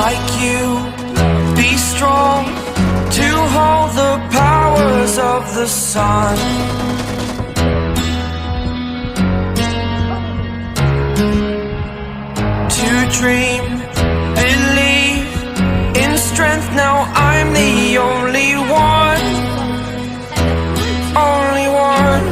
like you, be strong to hold the powers of the sun. To dream, believe in strength, now I'm the only one, only one.